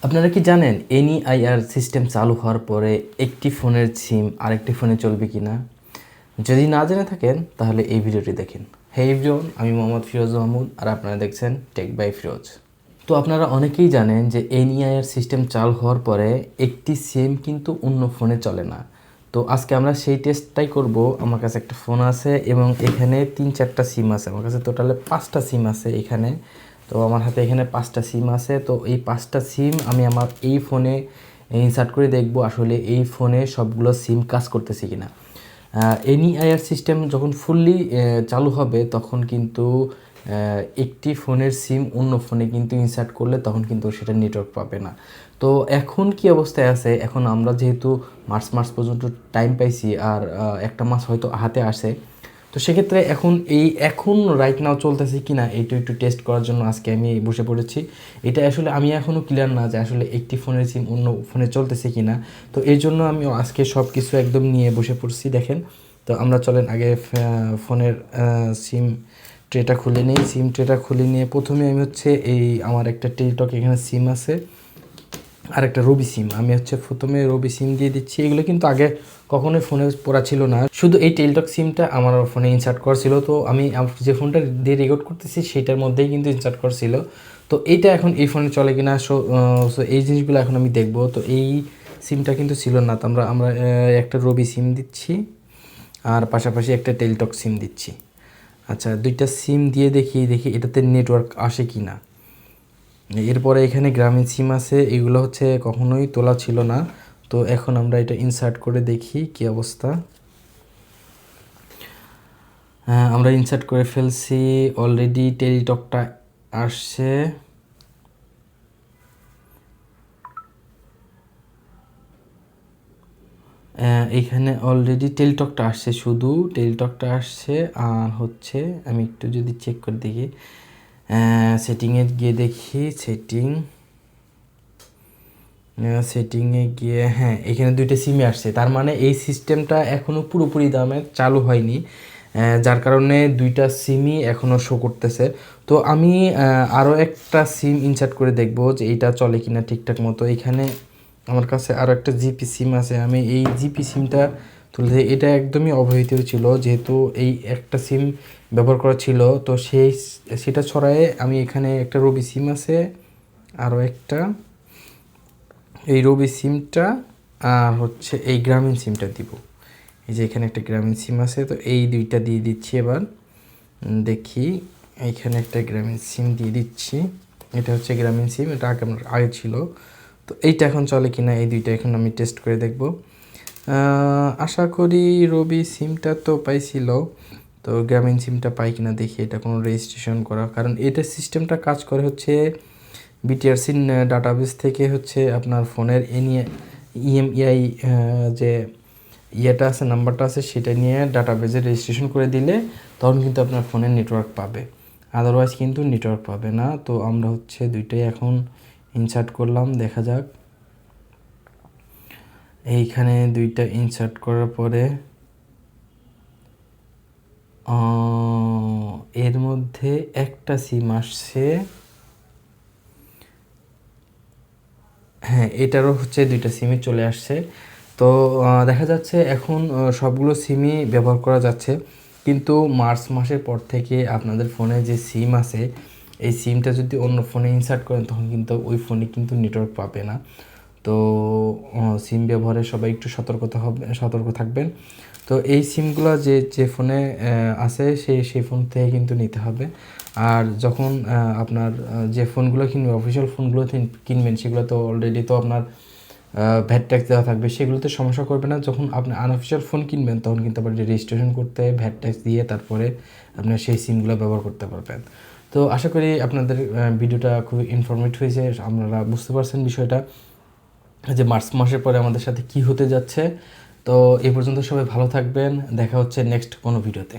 আপনারা কি জানেন এনইআইআর সিস্টেম চালু হওয়ার পরে একটি ফোনের সিম আরেকটি ফোনে চলবে কি না? যদি না জেনে থাকেন তাহলে এই ভিডিওটি দেখেন। হে এভরিওয়ান, আমি মোহাম্মদ ফিরোজ মাহমুদ আর আপনারা দেখছেন টেক বাই ফিরোজ। তো আপনারা অনেকেই জানেন যে এনইআইআর সিস্টেম চালু হওয়ার পরে একটি সিম কিন্তু অন্য ফোনে চলে না। তো আজকে আমরা সেই টেস্টটাই করব। আমার কাছে একটা ফোন আছে এবং এখানে 3-4টা সিম আছে। আমার কাছে টোটালে 5টা সিম আছে এখানে। তো আমার হাতে এখানে 5টা সিম আছে। তো এই 5টা সিম আমি আমার এই ফোনে ইনসার্ট করে দেখব আসলে এই ফোনে সবগুলো সিম কাজ করতেছে কিনা। এনইআইআর সিস্টেম যখন ফুললি চালু হবে তখন কিন্তু একটি ফোনের সিম অন্য ফোনে কিন্তু ইনসার্ট করলে তখন কিন্তু সেটা নেটওয়ার্ক পাবে না। তো এখন কি অবস্থায় আছে, এখন আমরা যেহেতু মার্চ পর্যন্ত টাইম পাইছি আর একটা মাস হয়তো হাতে আসে, তো সেক্ষেত্রে এখন রাইট নাও চলতেছে কি না এইটা একটু টেস্ট করার জন্য আজকে আমি বসে পড়েছি। এটা আসলে আমি এখনও ক্লিয়ার না যে আসলে একটি ফোনের সিম অন্য ফোনে চলতেছে কি না। তো এই জন্য আমি আজকে সব কিছু একদম নিয়ে বসে পড়ছি। দেখেন, তো আমরা চলেন আগে ফোনের সিম ট্রেটা খুলে নিই। সিম ট্রেটা খুলে নিয়ে প্রথমে আমি এই আমার একটা টেলিটক এখানে সিম আছে আর একটা রবি সিম। আমি প্রথমে রবি সিম দিয়ে দিচ্ছি। এগুলো কিন্তু আগে কখনোই ফোনে পড়া ছিল না, শুধু এই টেলটক সিমটা আমার ফোনে ইনসার্ট করা ছিল। তো আমি যে ফোনটা দিয়ে রেকর্ড করতেছি সেটার মধ্যেই কিন্তু ইনসার্ট করা ছিল। তো এইটা এখন এই ফোনে চলে কিনা, সো এই জিনিসগুলো এখন আমি দেখব। তো এই সিমটা কিন্তু ছিল না, তো আমরা একটা রবি সিম দিচ্ছি আর পাশাপাশি একটা টেলটক সিম দিচ্ছি। আচ্ছা, দুইটা সিম দিয়ে দেখি এটাতে নেটওয়ার্ক আসে কি না। এরপরে এখানে গ্রামীণ সিম আছে, এগুলো কখনোই তোলা ছিল না। তো এখন আমরা এটা ইনসার্ট করে দেখি কি অবস্থা। আমরা ইনসার্ট করে ফেলছি, অলরেডি টেলিটকটা আসছে। এখানে অলরেডি টেলিটকটা আসছে, শুধু টেলিটকটা আসছে। আর আমি একটু যদি চেক করে দেখি, সেটিংয়ে গিয়ে দেখি, সেটিংয়ে গিয়ে হ্যাঁ, এখানে দুইটা সিমে আসছে। তার মানে এই সিস্টেমটা এখনও পুরোপুরি দামে চালু হয়নি, যার কারণে দুইটা সিমই এখনও শো করতেছে। তো আমি আরও একটা সিম ইনসার্ট করে দেখব যে এইটা চলে কিনা ঠিকঠাক মতো। এখানে আমার কাছে আরও একটা জিপি সিম আছে, আমি এই জিপি সিমটা তুলে, এটা একদমই অবহিত ছিল যেহেতু এই একটা সিম ব্যবহার করা ছিল। তো সেটা ছড়ায় আমি এখানে একটা রবি সিম আছে, আরও একটা এই রবি সিমটা আর এই গ্রামীণ সিমটা দিব। এই যে এখানে একটা গ্রামীণ সিম আছে, তো এই দুইটা দিয়ে দিচ্ছি। এবার দেখি, এইখানে একটা গ্রামীণ সিম দিয়ে দিচ্ছি। এটা গ্রামীণ সিম, এটা আগে ছিল। তো এইটা এখন চলে কিনা এই দুইটা এখন আমি টেস্ট করে দেখব। আশা করি রবি সিমটা তো পাইছিল, তো গ্রামীণ সিমটা পাই কিনা দেখি। এটা কোনো রেজিস্ট্রেশন করা, কারণ এটা সিস্টেমটা কাজ করে বিটিআরসি ডাটাবেস থেকে আপনার ফোনের ইএমইআই যে ইয়েটা আছে, নাম্বারটা আছে, সেটা নিয়ে ডাটাবেসে রেজিস্ট্রেশন করে দিলে তখন কিন্তু আপনার ফোনে নেটওয়ার্ক পাবে, আদারওয়াইজ কিন্তু নেটওয়ার্ক পাবে না। তো আমরা দুইটাই এখন ইনসার্ট করলাম, দেখা যাক। এইখানে দুইটা ইনসার্ট করার পরে এর মধ্যে একটা সিম আসছে, হ্যাঁ এটারও দুইটা সিমই চলে আসছে। তো দেখা যাচ্ছে এখন সবগুলো সিমই ব্যবহার করা যাচ্ছে। কিন্তু মার্চ মাসের পর থেকে আপনাদের ফোনে যে সিম আছে, এই সিমটা যদি অন্য ফোনে ইনসার্ট করেন তখন কিন্তু ওই ফোনে কিন্তু নেটওয়ার্ক পাবে না। তো সিম ব্যবহারে সবাই একটু সতর্ক থাকবেন। তো এই সিমগুলো যে ফোনে আছে সেই ফোন থেকে কিন্তু নিতে হবে। আর যখন আপনার যে ফোনগুলো কিনবেন, অফিসিয়াল ফোনগুলো কিনবেন, সেগুলো তো অলরেডি তো আপনার ভ্যাট ট্যাক্স দেওয়া থাকবে, সেগুলোতে সমস্যা করবে না। যখন আপনি আনঅফিসিয়াল ফোন কিনবেন তখন কিন্তু আবার রেজিস্ট্রেশন করতে ভ্যাট ট্যাক্স দিয়ে তারপরে আপনার সেই সিমগুলো ব্যবহার করতে পারবেন। তো আশা করি আপনাদের ভিডিওটা খুবই ইনফরমেটিভ হয়েছে, আপনারা বুঝতে পারছেন বিষয়টা যে মার্চ মাসের পরে আমাদের সাথে কি হতে যাচ্ছে। তো এই পর্যন্ত সবাই ভালো থাকবেন, দেখা হচ্ছে নেক্সট কোনো ভিডিওতে।